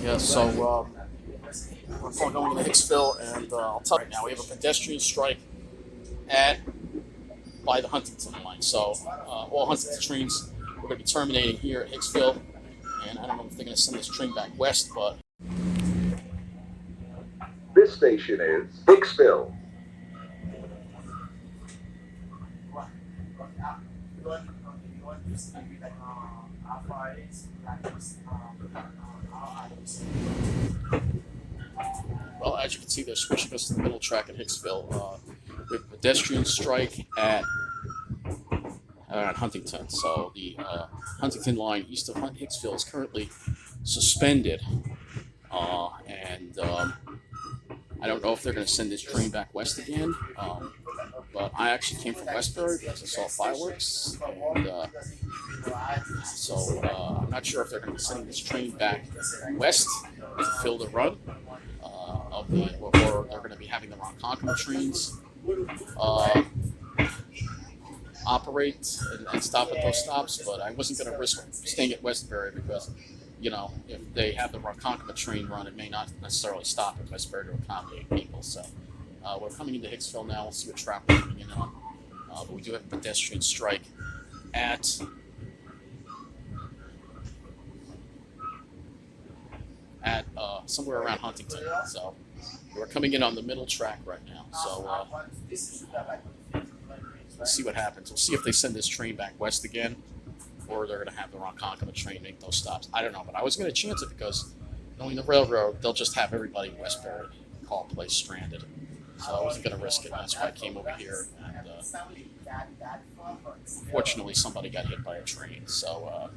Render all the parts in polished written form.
Yeah, so we're going to Hicksville, and I'll tell you right now, we have a pedestrian strike at by the Huntington line. So all Huntington trains we're going to be terminating here at Hicksville, and I don't know if they're going to send this train back west, but this station is Hicksville. Well, as you can see, they're switching us to the middle track at Hicksville. We have a pedestrian strike at Huntington. So the Huntington line east of Hicksville is currently suspended, and I don't know if they're going to send this train back west again. But I actually came from Westbury because I saw fireworks, and so I'm not sure if they're going to be sending this train back west to fill the run or they're going to be having the Ronkonkoma trains operate and stop at those stops. But I wasn't going to risk staying at Westbury because, you know, if they have the Ronkonkoma train run, it may not necessarily stop at Westbury to accommodate people. So we're coming into Hicksville now. We'll see what traffic we're coming in on. But we do have a pedestrian strike at somewhere around Huntington. So we're coming in on the middle track right now. So we'll see what happens. We'll see if they send this train back west again, or they're going to have the Ronkonkoma train make those stops. I don't know, but I was going to chance it because knowing the railroad, they'll just have everybody in Westbury, Carle Place stranded. So I wasn't going to risk it. That's why I came over here. And unfortunately, somebody got hit by a train. So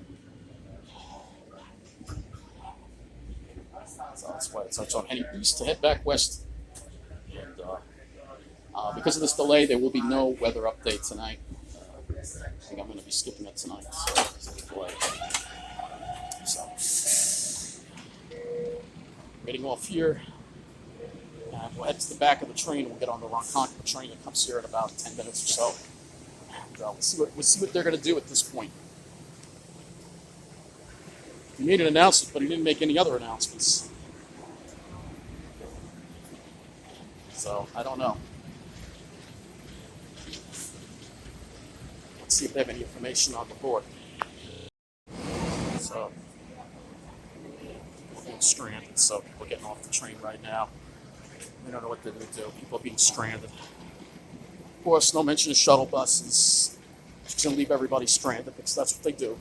that's why I'm heading east to head back west. And because of this delay, there will be no weather update tonight. I think I'm going to be skipping it tonight. So getting off here. We'll head to the back of the train and we'll get on the Ronkonkoma train that comes here in about 10 minutes or so. And we'll see what they're going to do at this point. He made an announcement, but he didn't make any other announcements. So I don't know. Let's see if they have any information on the board. So we're being stranded, so people are getting off the train right now. They don't know what they're going to do. People are being stranded. Of course, no mention of shuttle buses. Just going to leave everybody stranded because that's what they do.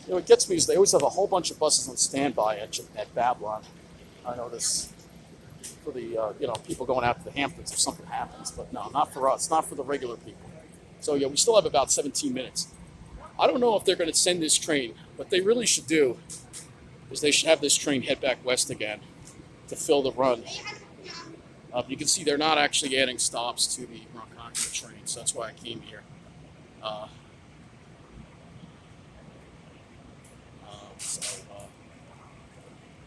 You know, what gets me is they always have a whole bunch of buses on standby at Babylon. I know this for the people going out to the Hamptons if something happens, but no, not for us, not for the regular people. So yeah, we still have about 17 minutes. I don't know if they're going to send this train. What they really should do is they should have this train head back west again to fill the run. You can see they're not actually adding stops to the Ronkonkoma train, so that's why I came here.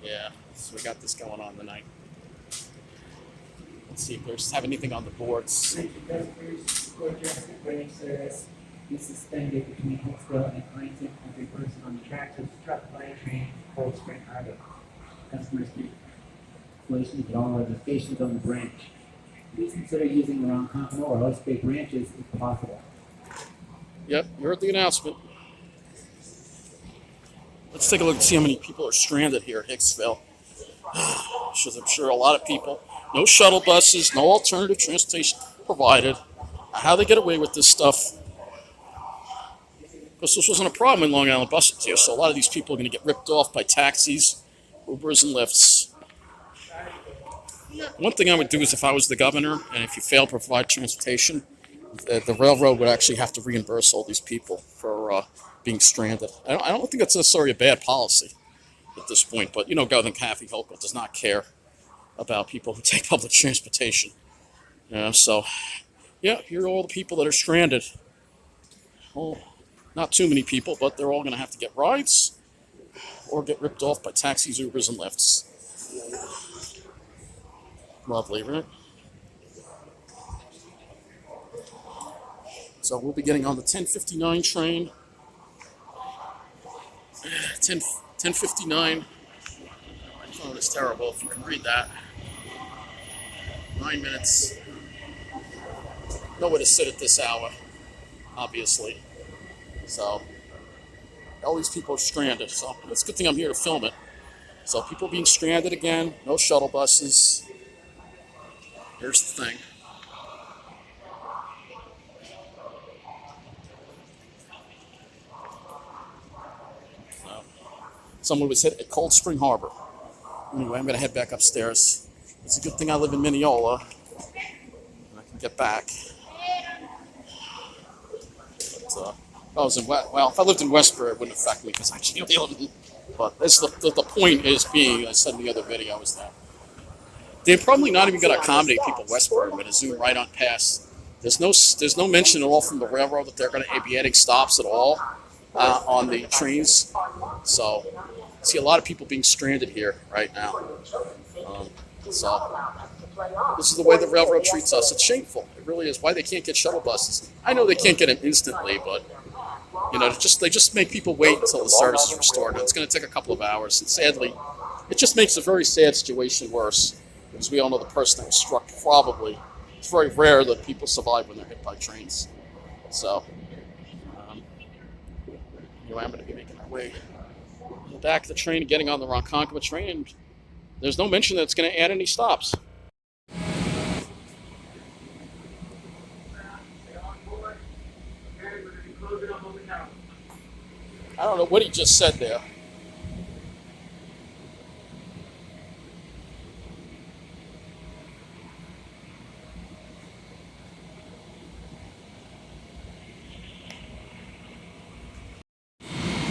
Yeah, so we got this going on tonight. Let's see if they have anything on the boards. Port Jefferson train service is suspended between Hicksville and Huntington. Every person on the track is struck by a train, Cold Spring Harbor. Customers can installations at all of the stations on the branch. Please consider using the Ronkonkoma or West Bay branches if possible. Yep, you heard the announcement. Let's take a look and see how many people are stranded here at Hicksville. I'm sure a lot of people. No shuttle buses, no alternative transportation provided. How they get away with this stuff? Because this wasn't a problem in Long Island buses here, so a lot of these people are going to get ripped off by taxis, Ubers, and Lyfts. One thing I would do is if I was the governor, and if you fail to provide transportation, the railroad would actually have to reimburse all these people for being stranded. I don't think that's necessarily a bad policy at this point, but Governor Kathy Hochul does not care about people who take public transportation. So, yeah, here are all the people that are stranded. Oh, not too many people, but they're all going to have to get rides or get ripped off by taxis, Ubers, and Lyfts. Lovely, right? So we'll be getting on the 10:59 train. 10:59. My phone is terrible. If you can read that. 9 minutes. Nowhere to sit at this hour, obviously. So all these people are stranded. So it's a good thing I'm here to film it. So people being stranded again. No shuttle buses. Here's the thing. So, someone was hit at Cold Spring Harbor. Anyway, I'm going to head back upstairs. It's a good thing I live in Mineola. And I can get back. But, if I lived in Westbury, it wouldn't affect me because I can't live in. But that's the point is being, I said in the other video, was that they're probably not even going to accommodate people in Westbury. They're going to zoom right on past. There's no mention at all from the railroad that they're going to be adding stops at all on the trains. So I see a lot of people being stranded here right now. So this is the way the railroad treats us. It's shameful. It really is. Why they can't get shuttle buses? I know they can't get them instantly, but they just make people wait until the service is restored. It's going to take a couple of hours, and sadly, it just makes a very sad situation worse. Because we all know the person that was struck probably. It's very rare that people survive when they're hit by trains. So, anyway, I'm going to be making my way back to the train, getting on the Ronkonkoma train, and there's no mention that it's going to add any stops. I don't know what he just said there.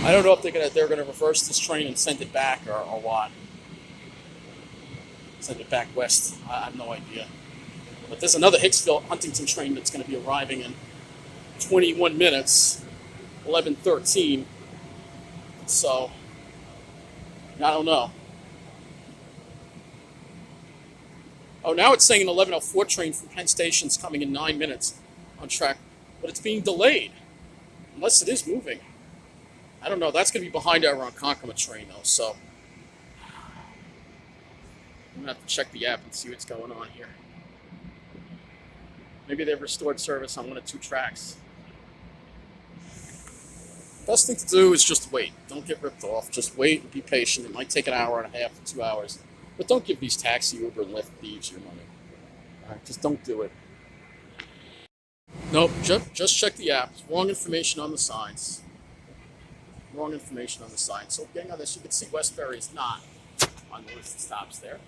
I don't know if they're gonna reverse this train and send it back or what. Send it back west. I have no idea. But there's another Hicksville Huntington train that's going to be arriving in 21 minutes, 11:13. So I don't know. Oh, now it's saying an 11:04 train from Penn Station's coming in 9 minutes on track, but it's being delayed unless it is moving. I don't know. That's going to be behind our Ronkonkoma train, though. So I'm going to have to check the app and see what's going on here. Maybe they've restored service on one of 2 tracks. Best thing to do is just wait. Don't get ripped off. Just wait and be patient. It might take an hour and a half to 2 hours. But don't give these taxi, Uber, and Lyft thieves your money. All right, just don't do it. Nope, just check the app. Wrong information on the signs. Wrong information on the sign. So getting on this, you can see Westbury is not on the list of stops there.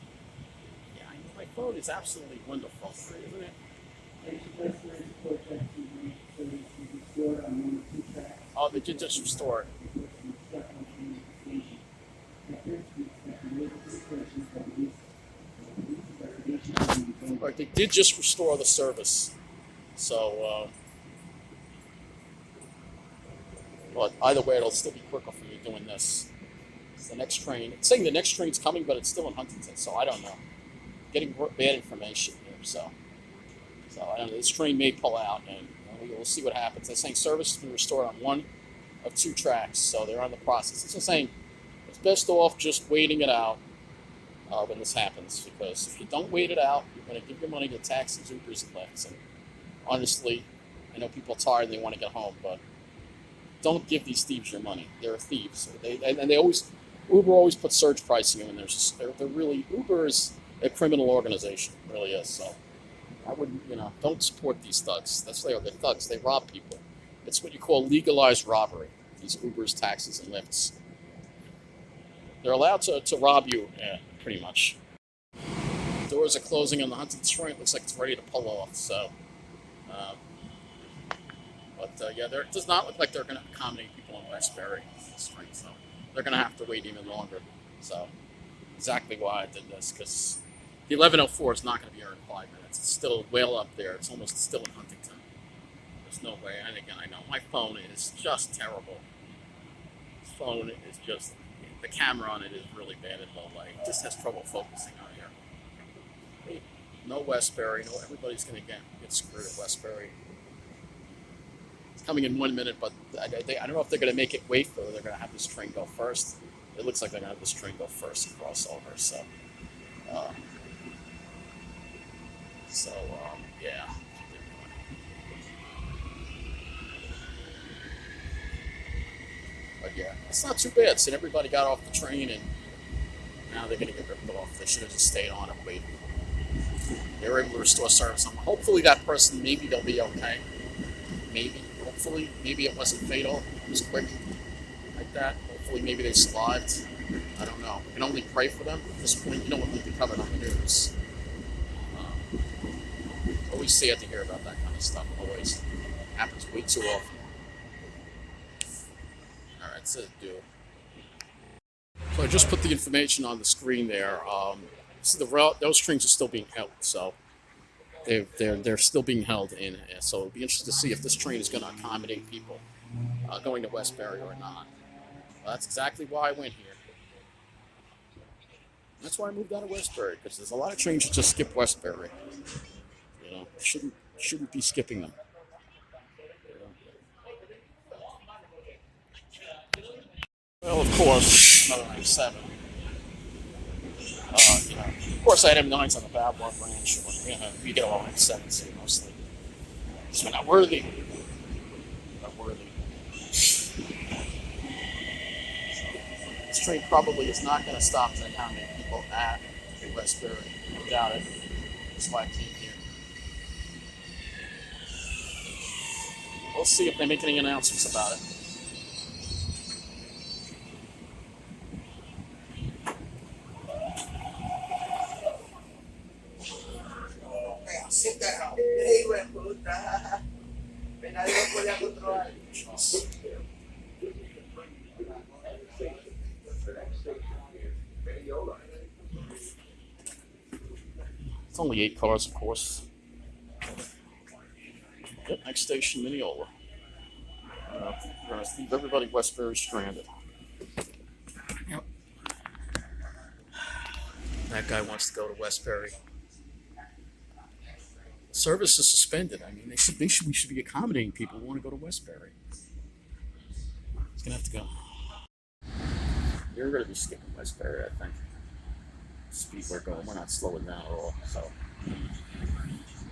Yeah, I know my phone is absolutely wonderful, isn't it? Oh, they did just restore it. Right, they did just restore the service. So, but either way, it'll still be quicker for me doing this. It's the next train. It's saying the next train's coming, but it's still in Huntington, so I don't know. Getting bad information here, so I don't know. This train may pull out, and we'll see what happens. They're saying service has been restored on 1 of 2 tracks, so they're on the process. It's just saying it's best off just waiting it out when this happens, because if you don't wait it out, you're going to give your money to taxis, Ubers, and Lyfts. And honestly, I know people are tired and they want to get home, but don't give these thieves your money. They're thieves. Uber always puts surge pricing in. They're really, Uber is a criminal organization, it really is. So I wouldn't, don't support these thugs. That's what they are. They're thugs. They rob people. It's what you call legalized robbery. These Ubers, taxis, and Lyfts. They're allowed to rob you, pretty much. Doors are closing on the Huntington train. It looks like it's ready to pull off. So, it does not look like they're going to accommodate people in Westbury on this train. So they're going to have to wait even longer. So exactly why I did this, because the 11:04 is not going to be here in 5 minutes. It's still well up there. It's almost still in Huntington. There's no way. And again, I know my phone is just terrible. This phone is just, the camera on it is really bad at low light. It just has trouble focusing on here. No Westbury. No, everybody's going to get screwed at Westbury. coming in 1 minute, but I don't know if they're going to make it wait or they're going to have this train go first. It looks like they're going to have this train go first and cross over. So, um, yeah. But yeah, it's not too bad. So everybody got off the train and now they're going to get ripped off. They should have just stayed on and waited. They were able to restore service. Hopefully that person, maybe they'll be okay. Maybe, hopefully, maybe it wasn't fatal. It was quick like that. Hopefully, maybe they survived. I don't know. We can only pray for them at this point. You know what will be covered on the news. Always sad to hear about that kind of stuff. Always happens way too often. All right, so do. So I just put the information on the screen there. So those trains are still being held. So they're still being held in. So it'll be interesting to see if this train is going to accommodate people going to Westbury or not. Well, that's exactly why I went here. That's why I moved out of Westbury, because there's a lot of trains that just skip Westbury. You know, shouldn't be skipping them. Well, of course, another 97. Of course, I had M9s on the Babylon branch. We get all M7s here mostly. So we're not worthy. Not worthy. So, this train probably is not going to stop to accommodate people at Westbury. I doubt it. That's why I came here. We'll see if they make any announcements about it. It's only 8 cars, of course. Yep, next station, Mineola. We're going to leave everybody Westbury stranded. Yep. That guy wants to go to Westbury. Service is suspended. I mean, we should be accommodating people who want to go to Westbury. He's gonna have to go. You're gonna be skipping Westbury, I think. Speed we're going, we're not slowing down at all. So,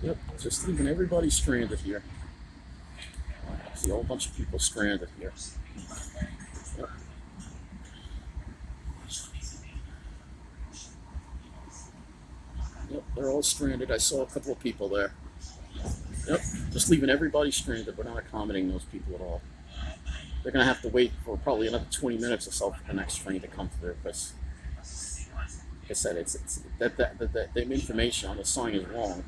yep, just leaving everybody stranded here. I see a whole bunch of people stranded here. Yep. Yep, they're all stranded. I saw a couple of people there. Yep, just leaving everybody stranded. We're not accommodating those people at all. They're going to have to wait for probably another 20 minutes or so for the next train to come through because, like I said, the information on the sign is wrong.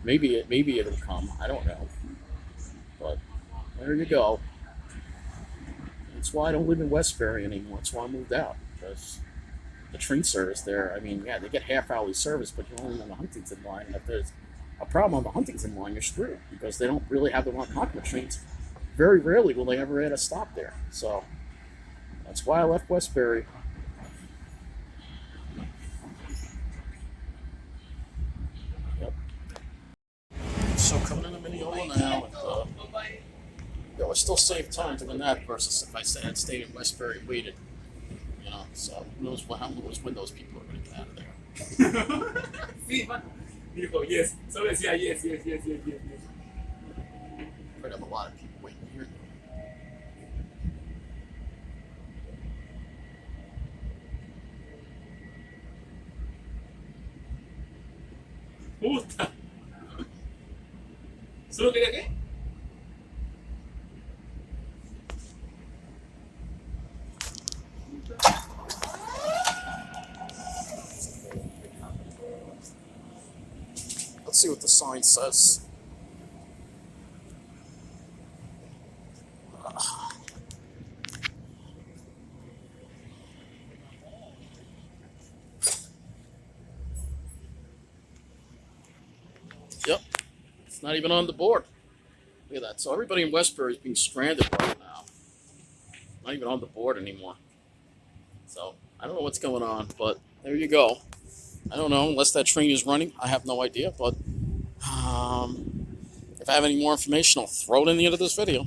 Maybe it'll come. I don't know. But there you go. That's why I don't live in Westbury anymore. That's why I moved out, because the train service there, I mean, yeah, they get half-hourly service, but you're only on the Huntington line. And if there's a problem on the Huntington line, you're screwed, because they don't really have the Ronkonkoma trains. Very rarely will they ever add a stop there. So that's why I left Westbury. Yep. So coming into Mineola now, and, I still save time doing that versus if I had stayed in Westbury and waited. You know, so who knows when those people are going to get out of there. Beautiful, yes. So let's, yeah, yes. Might have a lot of people waiting here. Puta. ¿Solo quería qué? Let's see what the sign says. Yep, it's not even on the board. Look at that. So everybody in Westbury is being stranded right now. Not even on the board anymore. So I don't know what's going on, but there you go. I don't know, unless that train is running. I have no idea, but If I have any more information, I'll throw it in the end of this video.